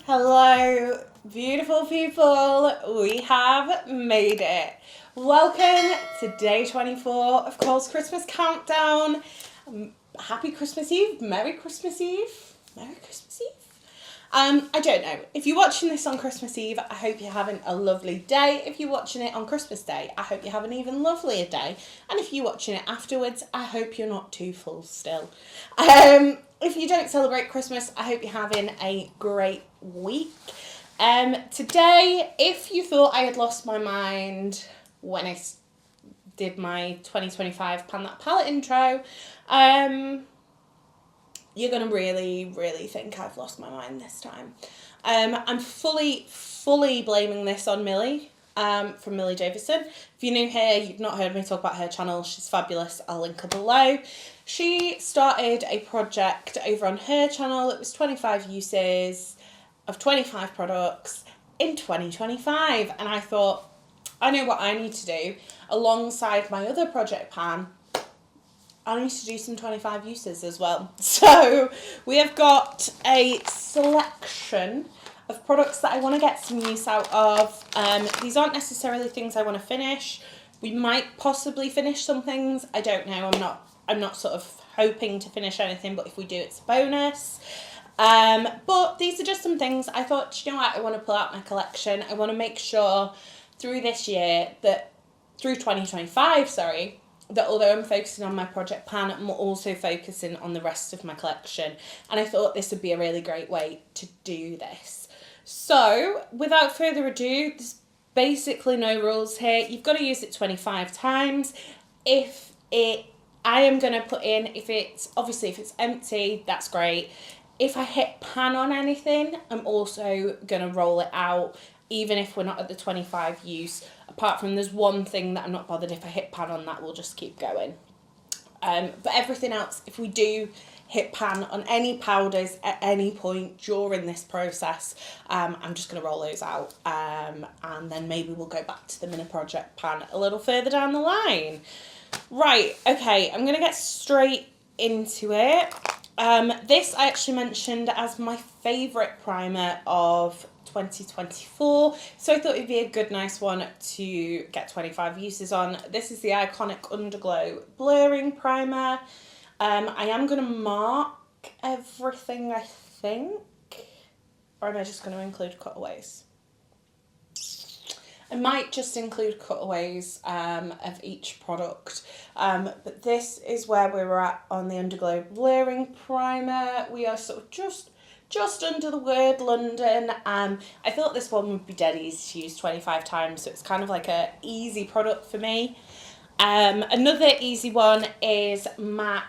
Hello, beautiful people. We have made it. Welcome to day 24 of Cole's Christmas Countdown. Happy Christmas Eve. Merry Christmas Eve. Merry Christmas Eve. I don't know. If you're watching this on Christmas Eve, I hope you're having a lovely day. If you're watching it on Christmas Day, I hope you have an even lovelier day. And if you're watching it afterwards, I hope you're not too full still. If you don't celebrate Christmas, I hope you're having a great week. Today, if you thought I had lost my mind when I did my 2025 Pan That Palette intro, you're going to really think I've lost my mind this time. I'm fully blaming this on Milli, from Milli Davison. If you're new here, you've not heard me talk about her channel, she's fabulous, I'll link her below. She started a project over on her channel. It was 25 uses of 25 products in 2025. And I thought, I know what I need to do. Alongside my other project pan, I need to do some 25 uses as well. So we have got a selection of products that I want to get some use out of. These aren't necessarily things I want to finish. We might possibly finish some things. I don't know. I'm not sort of hoping to finish anything, but if we do, it's a bonus. But these are just some things I thought, you know what, I want to pull out my collection. I want to make sure through this year through 2025, that although I'm focusing on my project pan, I'm also focusing on the rest of my collection. And I thought this would be a really great way to do this. So without further ado, there's basically no rules here. You've got to use it 25 times. I am going to put in, if it's empty, that's great. If I hit pan on anything, I'm also going to roll it out, even if we're not at the 25 use. Apart from there's one thing that I'm not bothered, if I hit pan on that, we'll just keep going. But everything else, if we do hit pan on any powders at any point during this process, I'm just going to roll those out. And then maybe we'll go back to them in a project pan a little further down the line. Right, okay, I'm going to get straight into it. This I actually mentioned as my favourite primer of 2024, so I thought it'd be a good nice one to get 25 uses on. This is the iconic Underglow Blurring Primer. I am going to mark everything, I think, or am I just going to include cutaways? I might just include cutaways of each product, but this is where we were at on the Underglow Blurring Primer. We are sort of just under the word London. I thought this one would be dead easy to use 25 times, so it's kind of like a easy product for me. Another easy one is MAC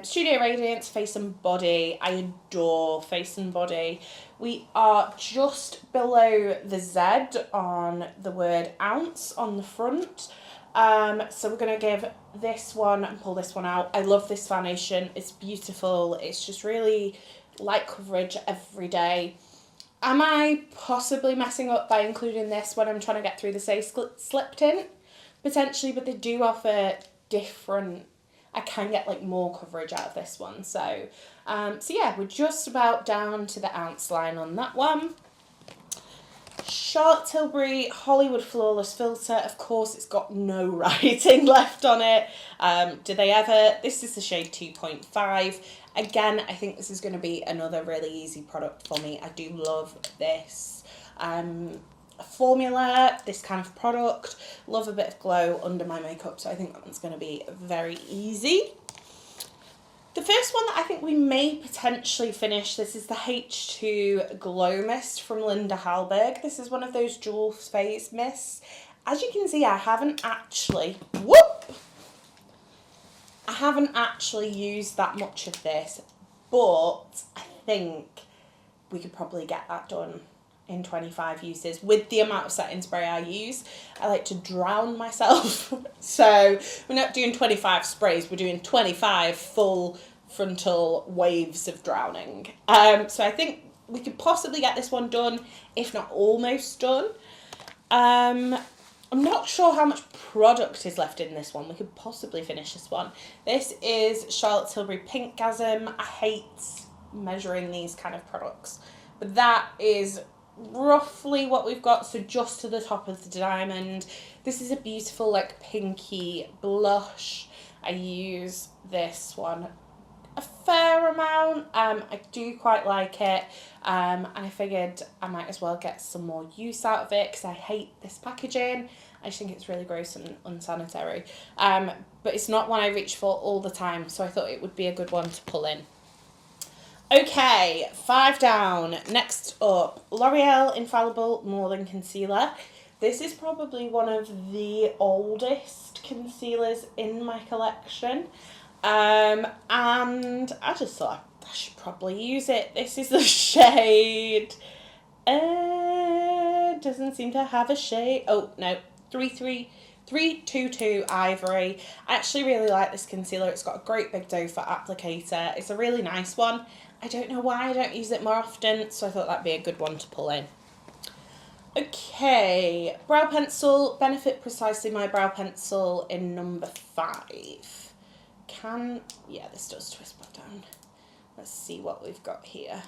Studio Radiance Face and Body. I adore Face and Body. We are just below the Z on the word ounce on the front. So we're going to give this one and pull this one out. I love this foundation. It's beautiful. It's just really light coverage every day. Am I possibly messing up by including this when I'm trying to get through the Say Slip Tint? Potentially, but they do offer different... I can get like more coverage out of this one. So yeah, we're just about down to the ounce line on that one. Charlotte Tilbury Hollywood Flawless Filter. Of course, it's got no writing left on it. Do they ever? This is the shade 2.5. Again, I think this is going to be another really easy product for me. I do love this formula, this kind of product. Love a bit of glow under my makeup, so I think that one's going to be very easy. The first one that I think we may potentially finish, this is the H2 Glow Mist from Linda Hallberg. This is one of those dual phase mists. As you can see, I haven't actually used that much of this, but I think we could probably get that done in 25 uses with the amount of setting spray I use. I like to drown myself. So we're not doing 25 sprays, we're doing 25 full frontal waves of drowning. So I think we could possibly get this one done, if not almost done. I'm not sure how much product is left in this one. We could possibly finish this one. This is Charlotte Tilbury Pinkgasm. I hate measuring these kind of products But that is roughly what we've got, so just to the top of the diamond. This is a beautiful like pinky blush. I use this one a fair amount. I do quite like it, and I figured I might as well get some more use out of it because I hate this packaging. I just think it's really gross and unsanitary, but it's not one I reach for all the time, so I thought it would be a good one to pull in. Okay, 5 down. Next up, L'Oreal Infallible More Than Concealer. This is probably one of the oldest concealers in my collection. And I just thought I should probably use it. This is the shade. Doesn't seem to have a shade. Oh, no. 322 Ivory. I actually really like this concealer. It's got a great big doe foot applicator. It's a really nice one. I don't know why I don't use it more often, so I thought that'd be a good one to pull in. Okay, brow pencil. Benefit Precisely My Brow Pencil in number 5. Yeah, this does twist back down. Let's see what we've got here.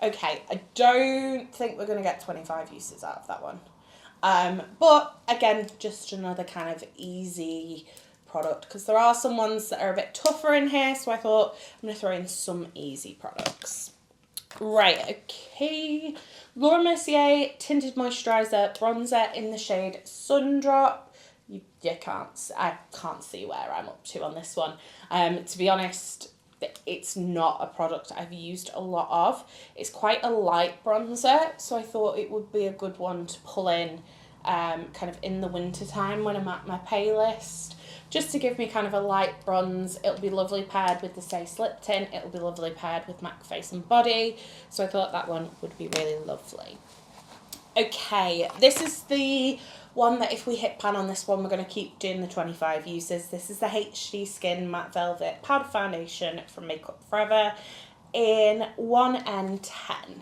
Okay, I don't think we're going to get 25 uses out of that one. But again, just another kind of easy product, because there are some ones that are a bit tougher in here, so I thought I'm going to throw in some easy products. Right, okay. Laura Mercier Tinted Moisturiser Bronzer in the shade Sundrop. I can't see where I'm up to on this one. To be honest, it's not a product I've used a lot of. It's quite a light bronzer, so I thought it would be a good one to pull in kind of in the winter time when I'm at my pay list, just to give me kind of a light bronze. It'll be lovely paired with the Stay Slip Tint. It'll be lovely paired with MAC Face and Body, so I thought that one would be really lovely. Okay, this is the one that if we hit pan on this one, we're going to keep doing the 25 uses. This is the HD Skin Matte Velvet Powder Foundation from Makeup Forever in 1N10.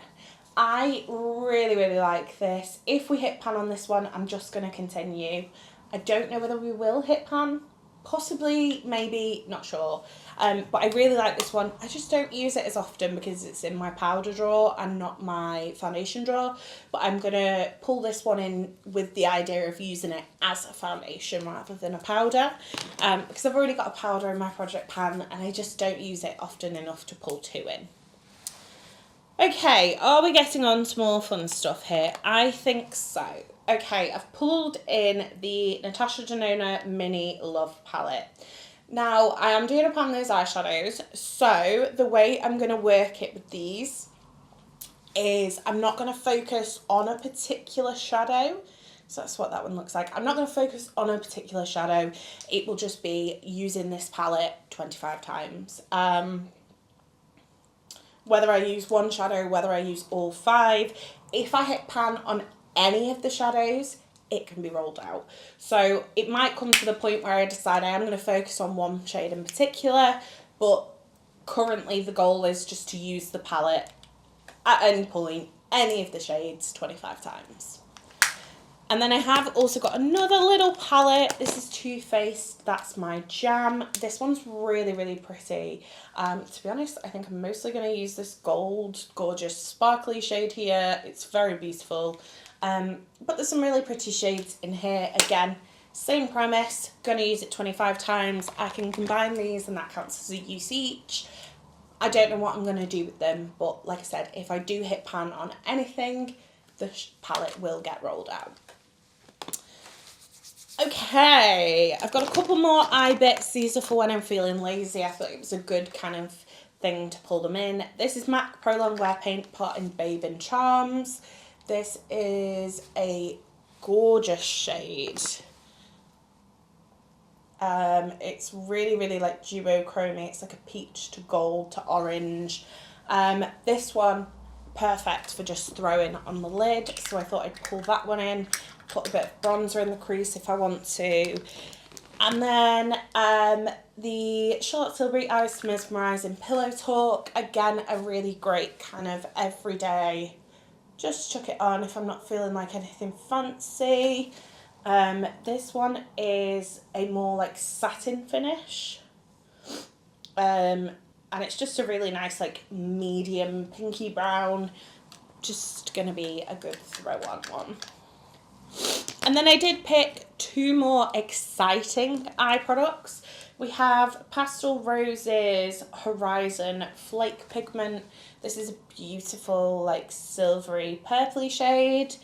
I really, really like this. If we hit pan on this one, I'm just going to continue. I don't know whether we will hit pan. Possibly, maybe, not sure. But I really like this one. I just don't use it as often because it's in my powder drawer and not my foundation drawer. But I'm going to pull this one in with the idea of using it as a foundation rather than a powder. Because I've already got a powder in my project pan and I just don't use it often enough to pull 2 in. Okay, are we getting on to more fun stuff here? I think so. Okay, I've pulled in the Natasha Denona Mini Love Palette. Now, I am doing up on those eyeshadows, so the way I'm going to work it with these is I'm not going to focus on a particular shadow. So that's what that one looks like. I'm not going to focus on a particular shadow. It will just be using this palette 25 times. Whether I use one shadow, whether I use all 5, if I hit pan on any of the shadows, it can be rolled out. So it might come to the point where I decide I am going to focus on one shade in particular, but currently the goal is just to use the palette at any point, any of the shades 25 times. And then I have also got another little palette. This is Too Faced. That's my jam. This one's really, really pretty. To be honest, I think I'm mostly going to use this gold, gorgeous, sparkly shade here. It's very beautiful. But there's some really pretty shades in here. Again, same premise. Going to use it 25 times. I can combine these and that counts as a use each. I don't know what I'm going to do with them. But like I said, if I do hit pan on anything, the palette will get rolled out. Okay, I've got a couple more eye bits. These are for when I'm feeling lazy. I thought it was a good kind of thing to pull them in. This is MAC Pro Longwear Paint Pot in Babe and Charms. This is a gorgeous shade. It's really, really like duochrome. It's like a peach to gold to orange. This one, perfect for just throwing on the lid. So I thought I'd pull that one in. Put a bit of bronzer in the crease if I want to. And then the Charlotte Tilbury Eyes Mesmerising Pillow Talk. Again, a really great kind of everyday, just chuck it on if I'm not feeling like anything fancy. This one is a more like satin finish. and it's just a really nice, like, medium pinky brown. Just going to be a good throw-on one. And then I did pick 2 more exciting eye products. We have Pastel Roses Horizon Flake Pigment. This is a beautiful, like, silvery purpley shade.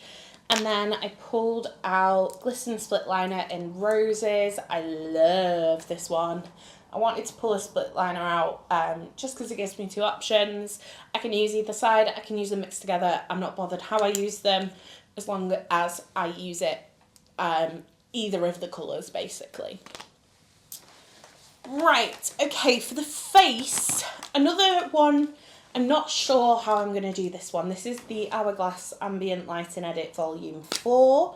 And then I pulled out Glisten Split Liner in Roses. I love this one. I wanted to pull a split liner out just because it gives me 2 options. I can use either side. I can use them mixed together. I'm not bothered how I use them as long as I use it either of the colours, basically. Right, okay, for the face, another one, I'm not sure how I'm going to do this one. This is the Hourglass Ambient Lighting Edit Volume 4.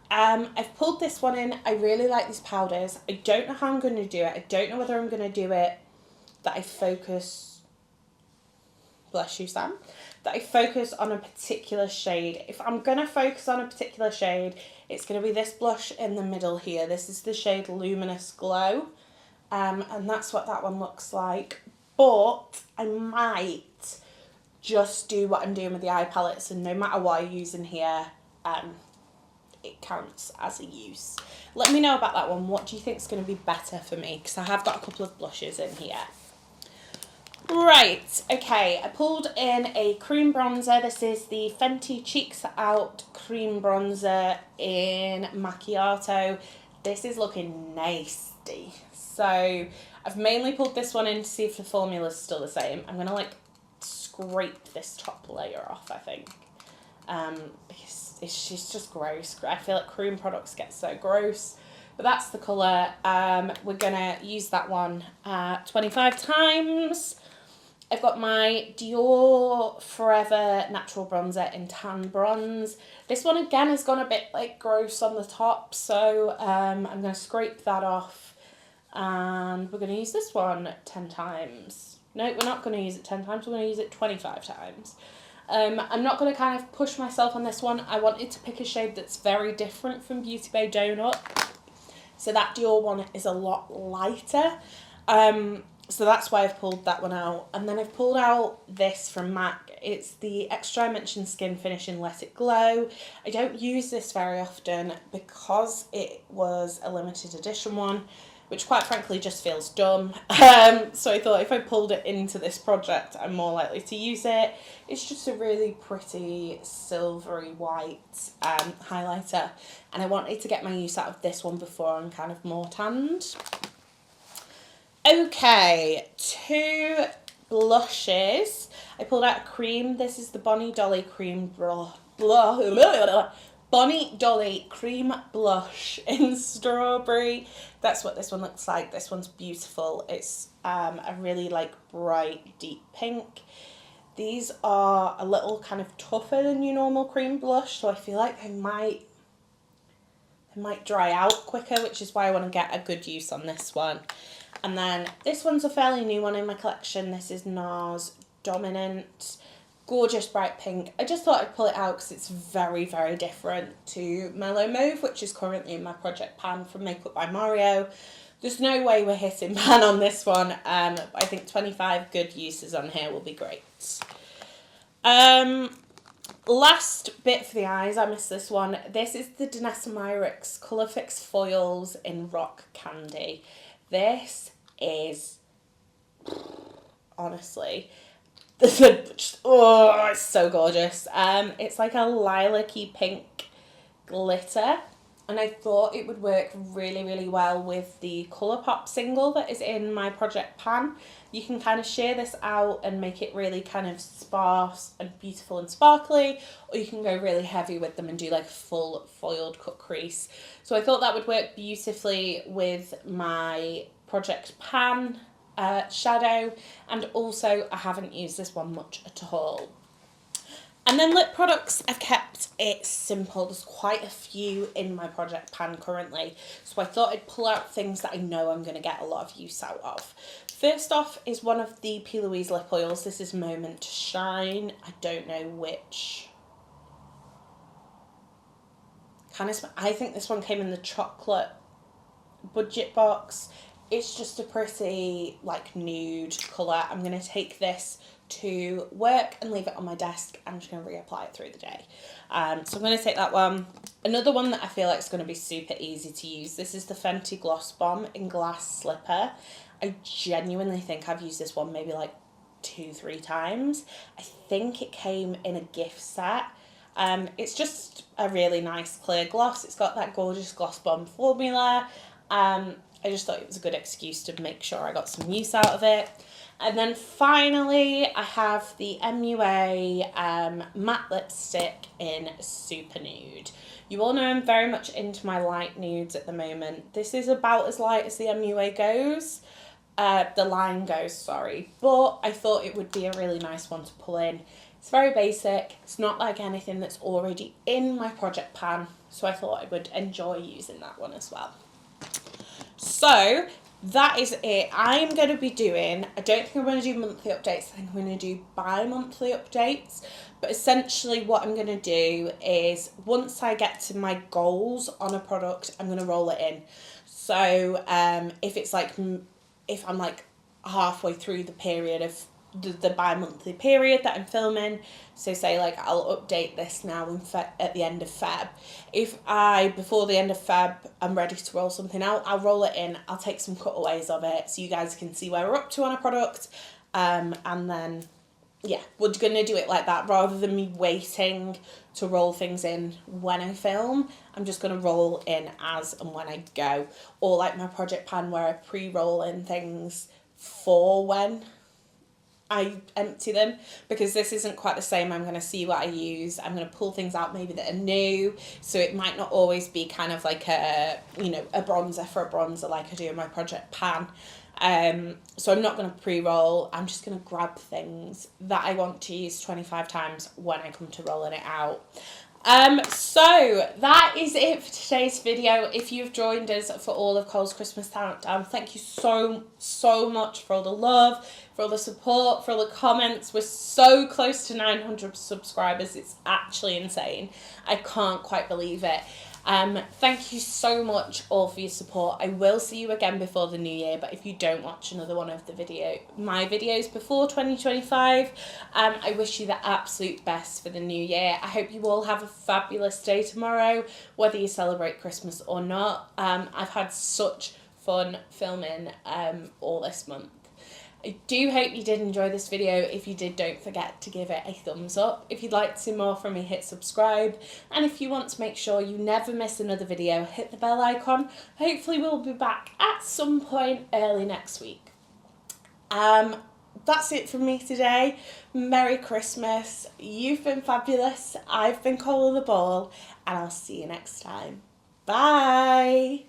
I've pulled this one in. I really like these powders. I don't know how I'm going to do it. I don't know whether I'm going to do it that I focus, bless you, Sam, that I focus on a particular shade. If I'm going to focus on a particular shade, it's going to be this blush in the middle here. This is the shade Luminous Glow. And that's what that one looks like. But I might just do what I'm doing with the eye palettes, and no matter what I use in here, it counts as a use. Let me know about that one. What do you think is going to be better for me? Because I have got a couple of blushes in here. Right, okay, I pulled in a cream bronzer. This is the Fenty Cheeks Out cream bronzer in Macchiato. This is looking nasty. So I've mainly pulled this one in to see if the formula is still the same. I'm going to, like, scrape this top layer off, I think. Because it's just gross. I feel like cream products get so gross. But that's the colour. We're going to use that one 25 times. I've got my Dior Forever Natural Bronzer in Tan Bronze. This one, again, has gone a bit, like, gross on the top. So I'm going to scrape that off. And we're going to use this one 10 times. No, we're not going to use it 10 times. We're going to use it 25 times. I'm not going to kind of push myself on this one. I wanted to pick a shade that's very different from Beauty Bay Donut. So that Dior one is a lot lighter. So that's why I've pulled that one out. And then I've pulled out this from MAC. It's the Extra Dimension Skin Finish in Let It Glow. I don't use this very often because it was a limited edition one, which quite frankly just feels dumb. So I thought if I pulled it into this project, I'm more likely to use it. It's just a really pretty silvery white highlighter. And I wanted to get my use out of this one before I'm kind of more tanned. Okay, 2 blushes. I pulled out a cream. This is the Bonnie Dolly Cream Bonnie Dolly Cream Blush in Strawberry. That's what this one looks like. This one's beautiful. It's a really, like, bright, deep pink. These are a little kind of tougher than your normal cream blush, so I feel like they might dry out quicker, which is why I want to get a good use on this one. And then this one's a fairly new one in my collection. This is NARS Dominant. Gorgeous bright pink. I just thought I'd pull it out because it's very, very different to Mellow Mauve, which is currently in my project pan from Makeup by Mario. There's no way we're hitting pan on this one. But I think 25 good uses on here will be great. Last bit for the eyes, I missed this one. This is the Danessa Myricks Colour Fix Foils in Rock Candy. This is, honestly, oh, it's so gorgeous. It's like a lilac-y pink glitter, and I thought it would work really, really well with the Colourpop single that is in my project pan. You can kind of share this out and make it really kind of sparse and beautiful and sparkly, or you can go really heavy with them and do like full foiled cut crease. So I thought that would work beautifully with my project pan shadow, and also I haven't used this one much at all. And then lip products, I've kept it simple. There's quite a few in my project pan currently, so I thought I'd pull out things that I know I'm going to get a lot of use out of. First off is one of the P. Louise lip oils. This is Moment to Shine. I don't know which. I think this one came in the chocolate budget box. it's just a pretty like nude colour. I'm going to take this to work and leave it on my desk. I'm just going to reapply it through the day. So I'm going to take that one. Another one that I feel like is going to be super easy to use. This is the Fenty Gloss Bomb in Glass Slipper. I genuinely think I've used this one maybe like 2-3 times. I think it came in a gift set. It's just a really nice clear gloss. It's got that gorgeous Gloss Bomb formula. I just thought it was a good excuse to make sure I got some use out of it. And then finally, I have the MUA matte lipstick in Super Nude. You all know I'm very much into my light nudes at the moment. This is about as light as the MUA goes. The line goes, sorry. But I thought it would be a really nice one to pull in. It's very basic. It's not like anything that's already in my project pan. So I thought I would enjoy using that one as well. So that is it. I'm going to be doing, I don't think I'm going to do monthly updates. I think I'm going to do bi-monthly updates. But essentially what I'm going to do is once I get to my goals on a product, I'm going to roll it in. So if it's like, if I'm like halfway through the period of the bi-monthly period that I'm filming, so say like I'll update this now in at the end of Feb. If before the end of Feb I'm ready to roll something out, I'll roll it in. I'll take some cutaways of it so you guys can see where we're up to on a product, and then yeah, we're gonna do it like that rather than me waiting to roll things in when I film. I'm just gonna roll in as and when I go, or like my project pan where I pre-roll in things for when I empty them, because this isn't quite the same. I'm going to see what I use. I'm going to pull things out maybe that are new, so it might not always be kind of like a, you know, a bronzer for a bronzer like I do in my project pan. So I'm not going to pre-roll. I'm just going to grab things that I want to use 25 times when I come to rolling it out. So that is it for today's video. If you've joined us for all of Cole's Christmas Countdown, thank you so much for all the love, for all the support, for all the comments. We're so close to 900 subscribers. It's actually insane. I can't quite believe it. Thank you so much all for your support. I will see you again before the new year, but if you don't watch another one of my videos before 2025, I wish you the absolute best for the new year. I hope you all have a fabulous day tomorrow, whether you celebrate Christmas or not. I've had such fun filming all this month. I do hope you did enjoy this video. If you did, don't forget to give it a thumbs up. If you'd like to see more from me, hit subscribe. And if you want to make sure you never miss another video, hit the bell icon. Hopefully we'll be back at some point early next week. That's it from me today. Merry Christmas. You've been fabulous. I've been Coleoftheball, and I'll see you next time. Bye.